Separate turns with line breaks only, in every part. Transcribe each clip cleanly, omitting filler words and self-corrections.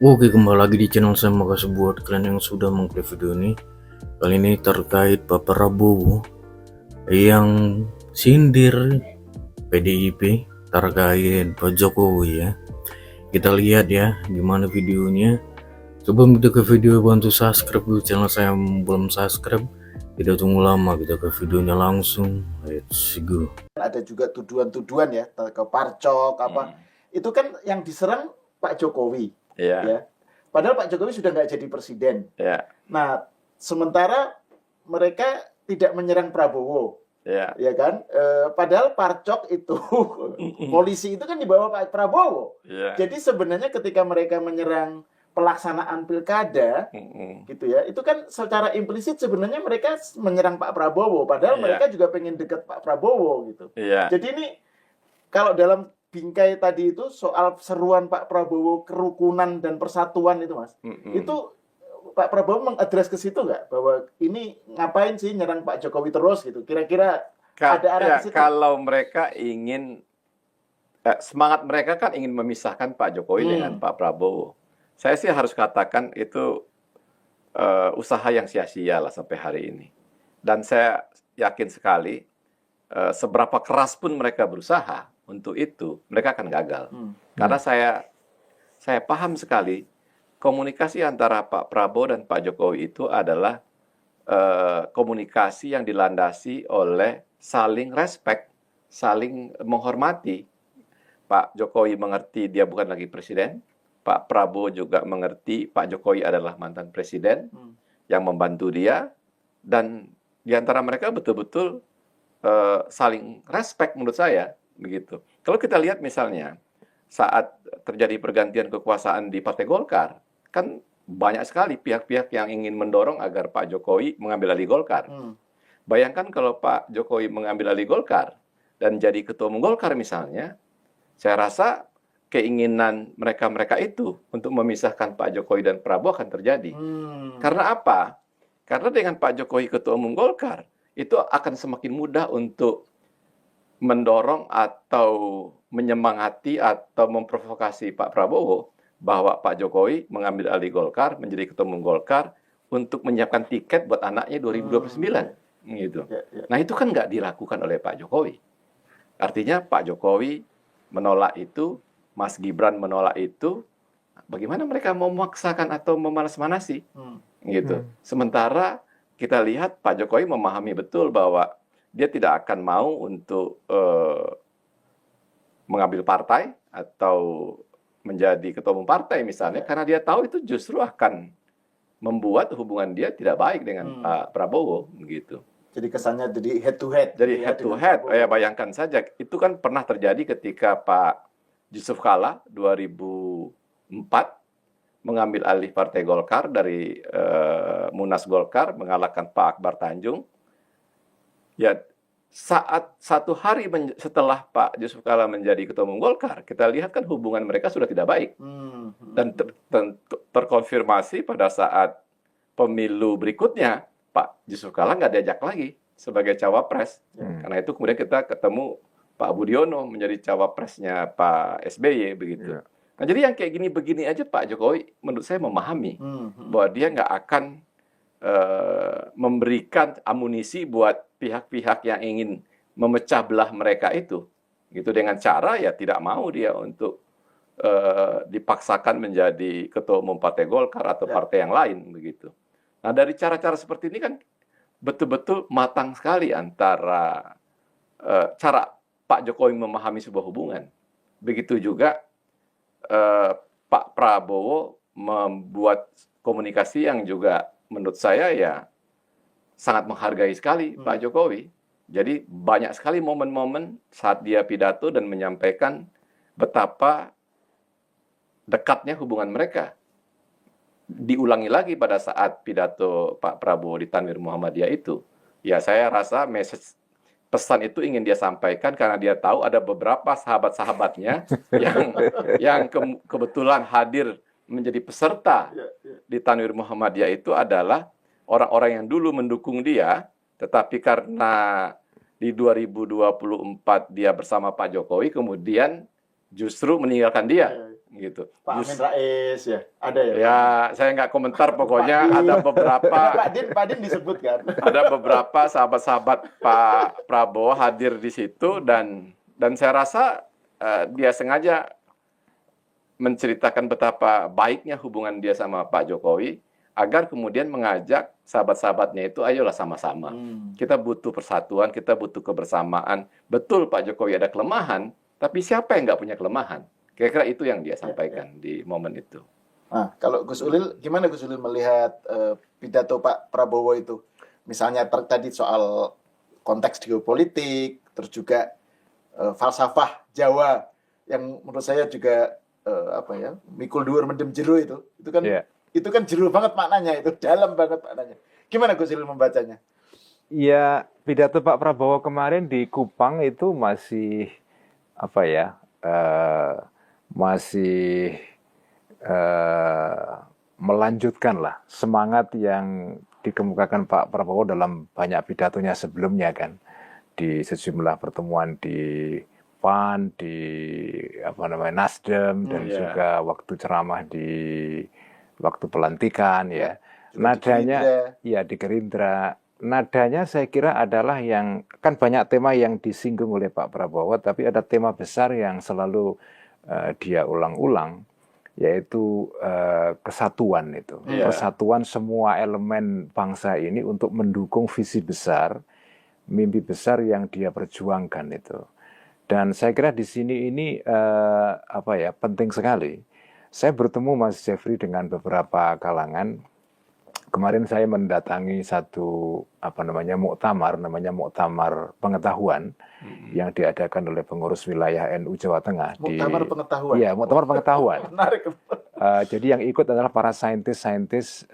Oke, kembali lagi di channel saya. Makasih buat kalian yang sudah mengklik video ini. Kali ini terkait Pak Prabowo yang sindir PDIP terkait Pak Jokowi ya. Kita lihat ya gimana videonya. Sebelum kita ke video, bantu subscribe dulu channel saya yang belum subscribe. Tidak tunggu lama, kita ke videonya langsung. Let's go.
Ada juga tuduhan-tuduhan ya ke Parcok apa. Itu kan yang diserang Pak Jokowi. Ya. Padahal Pak Jokowi sudah nggak jadi presiden. Nah, sementara mereka tidak menyerang Prabowo. Ya kan? Padahal Parcok itu polisi itu kan di bawah Pak Prabowo. Jadi sebenarnya ketika mereka menyerang pelaksanaan pilkada, gitu ya, itu kan secara implisit sebenarnya mereka menyerang Pak Prabowo, padahal mereka juga pengen dekat Pak Prabowo gitu. Jadi ini kalau dalam bingkai tadi itu soal seruan Pak Prabowo kerukunan dan persatuan itu, Mas, itu Pak Prabowo mengadres ke situ nggak bahwa ini ngapain sih nyerang Pak Jokowi terus gitu? Kira-kira ada arah ke situ?
Kalau mereka ingin semangat mereka kan ingin memisahkan Pak Jokowi dengan Pak Prabowo. Saya sih harus katakan itu usaha yang sia-sia lah sampai hari ini. Dan saya yakin sekali seberapa keras pun mereka berusaha untuk itu, mereka akan gagal. Karena saya paham sekali komunikasi antara Pak Prabowo dan Pak Jokowi itu adalah komunikasi yang dilandasi oleh saling respect, saling menghormati. Pak Jokowi mengerti dia bukan lagi presiden, Pak Prabowo juga mengerti Pak Jokowi adalah mantan presiden yang membantu dia, dan di antara mereka betul-betul saling respect menurut saya begitu. Kalau kita lihat misalnya saat terjadi pergantian kekuasaan di Partai Golkar, kan banyak sekali pihak-pihak yang ingin mendorong agar Pak Jokowi mengambil alih Golkar. Bayangkan kalau Pak Jokowi mengambil alih Golkar dan jadi ketua umum Golkar misalnya, saya rasa keinginan mereka itu untuk memisahkan Pak Jokowi dan Prabowo akan terjadi. Karena apa? Karena dengan Pak Jokowi ketua umum Golkar, itu akan semakin mudah untuk mendorong atau menyemangati atau memprovokasi Pak Prabowo bahwa Pak Jokowi mengambil alih Golkar, menjadi ketua umum Golkar untuk menyiapkan tiket buat anaknya 2029. Gitu. Nah itu kan nggak dilakukan oleh Pak Jokowi. Artinya Pak Jokowi menolak itu, Mas Gibran menolak itu, bagaimana mereka mau memaksakan atau memanas-manasi? Gitu. Sementara kita lihat Pak Jokowi memahami betul bahwa dia tidak akan mau untuk mengambil partai atau menjadi ketua umum partai misalnya, karena dia tahu itu justru akan membuat hubungan dia tidak baik dengan Pak Prabowo, gitu.
Jadi kesannya jadi head to head.
Jadi head to head, ya bayangkan saja, itu kan pernah terjadi ketika Pak Yusuf Kalla 2004 mengambil alih Partai Golkar dari Munas Golkar, mengalahkan Pak Akbar Tanjung. Ya, saat satu hari setelah Pak Yusuf Kalla menjadi ketua umum Golkar, kita lihat kan hubungan mereka sudah tidak baik. Dan terkonfirmasi pada saat pemilu berikutnya, Pak Yusuf Kalla nggak diajak lagi sebagai cawapres. Karena itu kemudian kita ketemu Pak Budiono menjadi cawapresnya Pak SBY begitu. Nah, jadi yang kayak gini-begini aja Pak Jokowi menurut saya memahami bahwa dia nggak akan memberikan amunisi buat pihak-pihak yang ingin memecah belah mereka itu, gitu, dengan cara ya tidak mau dia untuk dipaksakan menjadi ketua umum Partai Golkar atau partai yang lain begitu. Nah dari cara-cara seperti ini kan betul-betul matang sekali antara cara Pak Jokowi memahami sebuah hubungan. Begitu juga Pak Prabowo membuat komunikasi yang juga menurut saya ya sangat menghargai sekali Pak Jokowi. Jadi banyak sekali momen-momen saat dia pidato dan menyampaikan betapa dekatnya hubungan mereka. Diulangi lagi pada saat pidato Pak Prabowo di Tanwir Muhammadiyah itu. Ya saya rasa pesan itu ingin dia sampaikan karena dia tahu ada beberapa sahabat-sahabatnya yang kebetulan hadir menjadi peserta di Tanwir Muhammadiyah itu adalah orang-orang yang dulu mendukung dia, tetapi karena di 2024 dia bersama Pak Jokowi, kemudian justru meninggalkan dia. gitu.
Pak Amin Rais ya, ada ya?
Ya, saya nggak komentar, pokoknya ada beberapa.
Pak Din disebut kan?
Ada beberapa sahabat-sahabat Pak Prabowo hadir di situ dan saya rasa dia sengaja menceritakan betapa baiknya hubungan dia sama Pak Jokowi agar kemudian mengajak sahabat-sahabatnya itu ayolah sama-sama. Kita butuh persatuan, kita butuh kebersamaan. Betul Pak Jokowi ada kelemahan, tapi siapa yang nggak punya kelemahan? Kira-kira itu yang dia sampaikan di momen itu.
Nah, kalau Gus Ulil, gimana Gus Ulil melihat pidato Pak Prabowo itu? Misalnya tadi soal konteks geopolitik, terus juga falsafah Jawa yang menurut saya juga mikul dhuwur mendem jero itu kan itu kan jero banget maknanya, itu dalam banget maknanya. Gimana Gus Ulil membacanya?
Ya, pidato Pak Prabowo kemarin di Kupang itu masih masih melanjutkan lah semangat yang dikemukakan Pak Prabowo dalam banyak pidatonya sebelumnya kan, di sejumlah pertemuan di PAN, di Nasdem, dan juga waktu ceramah di waktu pelantikan ya. Nadanya di Gerindra. Nadanya saya kira adalah yang kan banyak tema yang disinggung oleh Pak Prabowo, tapi ada tema besar yang selalu dia ulang-ulang, yaitu kesatuan itu. Persatuan semua elemen bangsa ini untuk mendukung visi besar, mimpi besar yang dia perjuangkan itu. Dan saya kira di sini ini penting sekali. Saya bertemu Mas Jeffrey dengan beberapa kalangan. Kemarin saya mendatangi satu muktamar, namanya Muktamar Pengetahuan, yang diadakan oleh pengurus wilayah NU Jawa Tengah.
Muktamar Pengetahuan.
Iya, Muktamar Pengetahuan.
Menarik.
Jadi yang ikut adalah para saintis-saintis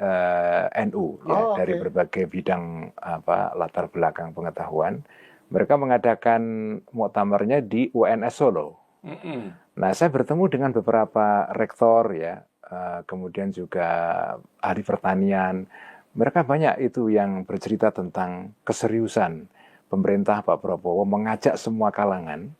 NU dari berbagai bidang latar belakang pengetahuan. Mereka mengadakan muktamarnya di UNS Solo. Nah, saya bertemu dengan beberapa rektor ya. Kemudian juga ahli pertanian. Mereka banyak itu yang bercerita tentang keseriusan pemerintah Pak Prabowo mengajak semua kalangan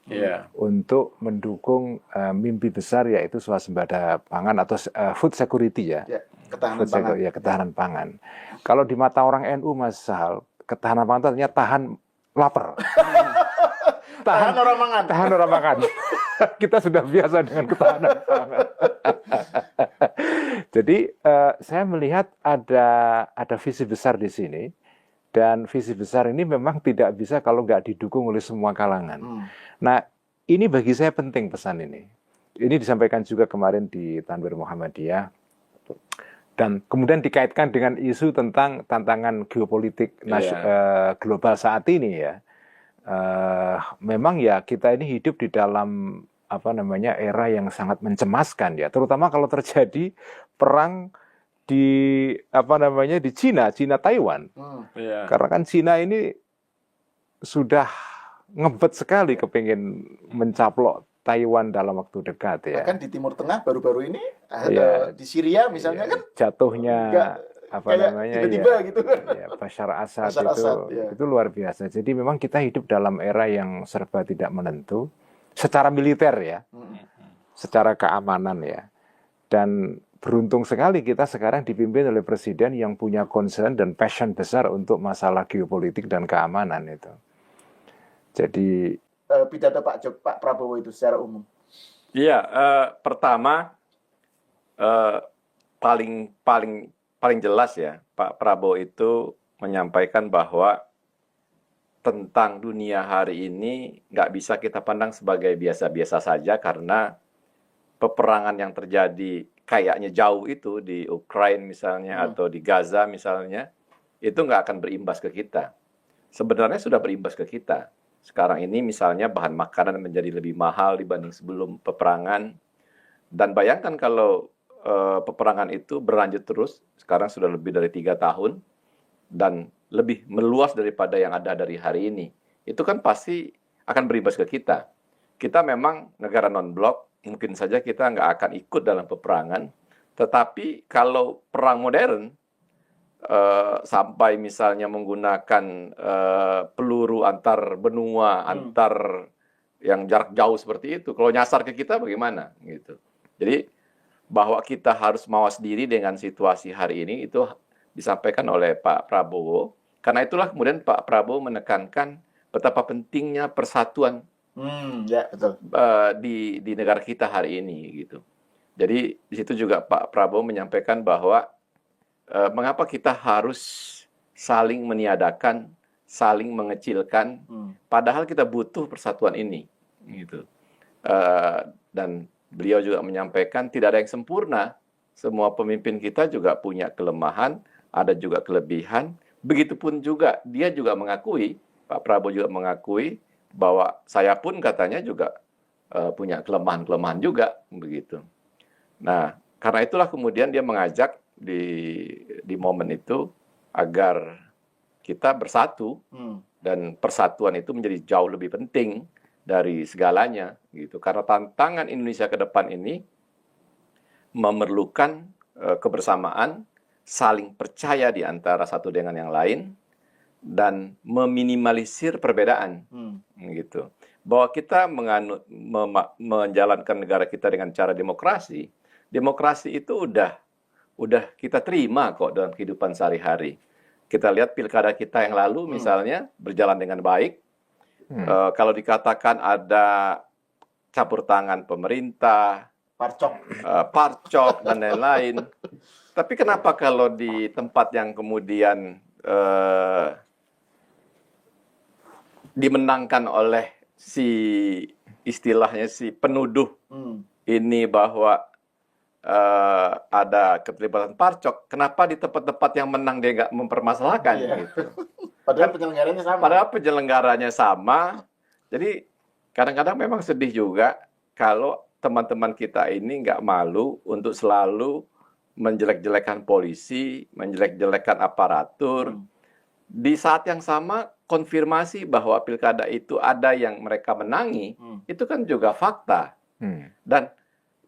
untuk mendukung mimpi besar, yaitu swasembada pangan atau food security ya. Ketahanan pangan. Kalau di mata orang NU, Mas Sahal, ketahanan pangan itu artinya tahan lapar.
Tahan orang mangan.
Tahan orang makan. Kita sudah biasa dengan ketahanan pangan. Jadi saya melihat ada visi besar di sini, dan visi besar ini memang tidak bisa kalau nggak didukung oleh semua kalangan. Nah, ini bagi saya penting pesan ini. Ini disampaikan juga kemarin di Tanwir Muhammadiyah, dan kemudian dikaitkan dengan isu tentang tantangan geopolitik global saat ini ya. Memang ya kita ini hidup di dalam era yang sangat mencemaskan ya, terutama kalau terjadi perang di di Cina Taiwan. Karena kan Cina ini sudah ngebet sekali kepingin mencaplok Taiwan dalam waktu dekat ya.
Bahkan di Timur Tengah baru-baru ini di Syria misalnya kan
jatuhnya
tiba-tiba gitu kan.
Bashar Assad itu luar biasa. Jadi memang kita hidup dalam era yang serba tidak menentu secara militer ya, secara keamanan ya. Dan beruntung sekali kita sekarang dipimpin oleh presiden yang punya concern dan passion besar untuk masalah geopolitik dan keamanan itu. Jadi
pidato Pak Prabowo itu secara umum.
Iya, pertama paling jelas ya, Pak Prabowo itu menyampaikan bahwa tentang dunia hari ini nggak bisa kita pandang sebagai biasa-biasa saja, karena peperangan yang terjadi kayaknya jauh itu di Ukraina misalnya atau di Gaza misalnya, itu nggak akan berimbas ke kita. Sebenarnya sudah berimbas ke kita. Sekarang ini misalnya bahan makanan menjadi lebih mahal dibanding sebelum peperangan. Dan bayangkan kalau peperangan itu berlanjut terus, sekarang sudah lebih dari 3 tahun, dan lebih meluas daripada yang ada dari hari ini. Itu kan pasti akan berimbas ke kita. Kita memang negara non-blok, mungkin saja kita nggak akan ikut dalam peperangan. Tetapi kalau perang modern, sampai misalnya menggunakan peluru antar benua, antar yang jarak jauh seperti itu, kalau nyasar ke kita bagaimana? Gitu. Jadi bahwa kita harus mawas diri dengan situasi hari ini itu disampaikan oleh Pak Prabowo. Karena itulah kemudian Pak Prabowo menekankan betapa pentingnya persatuan
Ya, betul.
di negara kita hari ini gitu. Jadi di situ juga Pak Prabowo menyampaikan bahwa mengapa kita harus saling meniadakan, saling mengecilkan, padahal kita butuh persatuan ini, gitu. Dan beliau juga menyampaikan tidak ada yang sempurna, semua pemimpin kita juga punya kelemahan, ada juga kelebihan. Begitupun juga dia juga mengakui, Pak Prabowo juga mengakui bahwa saya pun katanya juga punya kelemahan-kelemahan juga, begitu. Nah, karena itulah kemudian dia mengajak di momen itu agar kita bersatu dan persatuan itu menjadi jauh lebih penting dari segalanya gitu. Karena tantangan Indonesia ke depan ini memerlukan kebersamaan, saling percaya di antara satu dengan yang lain dan meminimalisir perbedaan gitu. Bahwa kita menjalankan negara kita dengan cara demokrasi. Demokrasi itu udah kita terima kok dalam kehidupan sehari-hari. Kita lihat pilkada kita yang lalu misalnya berjalan dengan baik. Kalau dikatakan ada campur tangan pemerintah, parcok dan lain-lain. Tapi kenapa kalau di tempat yang kemudian dimenangkan oleh istilahnya si penuduh ini bahwa ada keterlibatan parcok, kenapa di tempat-tempat yang menang dia nggak mempermasalahkan gitu?
Padahal penyelenggaranya sama.
Padahal penyelenggaranya sama. Jadi kadang-kadang memang sedih juga kalau teman-teman kita ini nggak malu untuk selalu menjelek-jelekan polisi, menjelek-jelekan aparatur. Di saat yang sama konfirmasi bahwa pilkada itu ada yang mereka menangi, itu kan juga fakta. Dan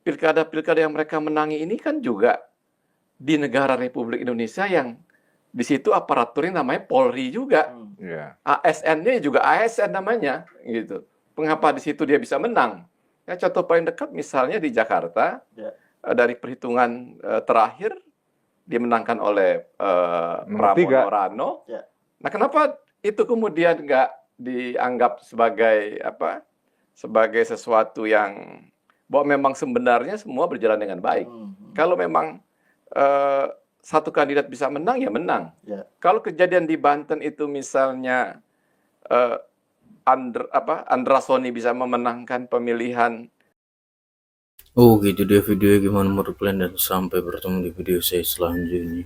pilkada-pilkada yang mereka menangi ini kan juga di negara Republik Indonesia yang di situ aparaturnya namanya Polri juga. ASN-nya juga ASN namanya gitu. Mengapa di situ dia bisa menang? Ya, contoh paling dekat misalnya di Jakarta, dari perhitungan terakhir dimenangkan oleh Pramono Rano. Nah, kenapa itu kemudian nggak dianggap sebagai sebagai sesuatu yang bahwa memang sebenarnya semua berjalan dengan baik. Kalau memang satu kandidat bisa menang, ya menang. Kalau kejadian di Banten itu misalnya Andra Soni bisa memenangkan pemilihan.
Oh gitu dia videonya, gimana menurut kalian, dan sampai bertemu di video saya selanjutnya.